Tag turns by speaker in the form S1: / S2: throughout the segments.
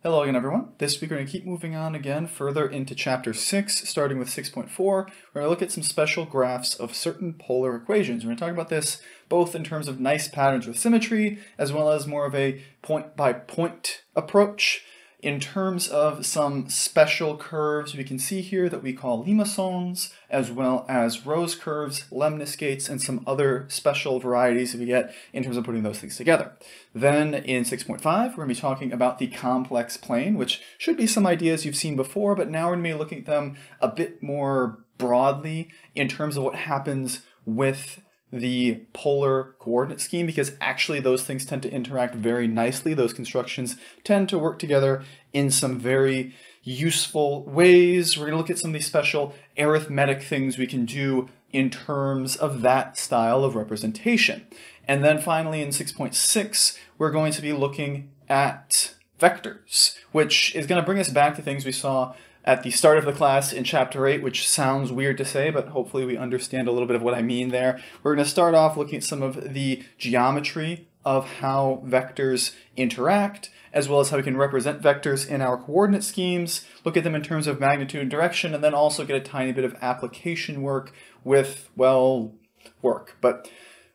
S1: Hello again, everyone. This week we're going to keep moving on again further into Chapter 6, starting with 6.4. We're going to look at some special graphs of certain polar equations. We're going to talk about this both in terms of nice patterns with symmetry, as well as more of a point-by-point approach. In terms of some special curves, we can see here that we call limacons, as well as rose curves, lemniscates, and some other special varieties that we get in terms of putting those things together. Then in 6.5, we're going to be talking about the complex plane, which should be some ideas you've seen before, but now we're going to be looking at them a bit more broadly in terms of what happens with the polar coordinate scheme, because actually those things tend to interact very nicely. Those constructions tend to work together in some very useful ways. We're going to look at some of these special arithmetic things we can do in terms of that style of representation. And then finally in 6.6, we're going to be looking at vectors, which is going to bring us back to things we saw at the start of the class in Chapter 8, which sounds weird to say, but hopefully we understand a little bit of what I mean there. We're going to start off looking at some of the geometry of how vectors interact, as well as how we can represent vectors in our coordinate schemes, look at them in terms of magnitude and direction, and then also get a tiny bit of application work with, well, work. But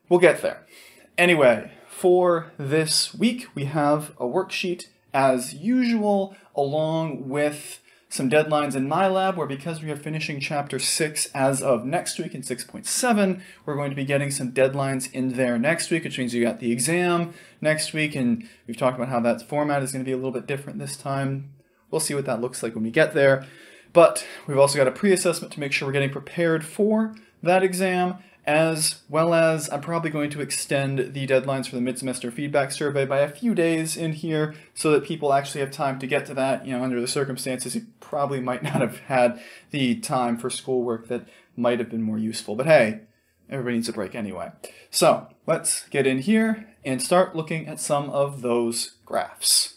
S1: we'll get there. Anyway, for this week, we have a worksheet as usual, along with some deadlines in MyLab, where because we are finishing Chapter 6 as of next week in 6.7, we're going to be getting some deadlines in there next week, which means you got the exam next week, and we've talked about how that format is going to be a little bit different this time. We'll see what that looks like when we get there. But we've also got a pre-assessment to make sure we're getting prepared for that exam, as well as I'm probably going to extend the deadlines for the mid-semester feedback survey by a few days in here so that people actually have time to get to that. You know, under the circumstances, you probably might not have had the time for schoolwork that might have been more useful. But hey, everybody needs a break anyway. So let's get in here and start looking at some of those graphs.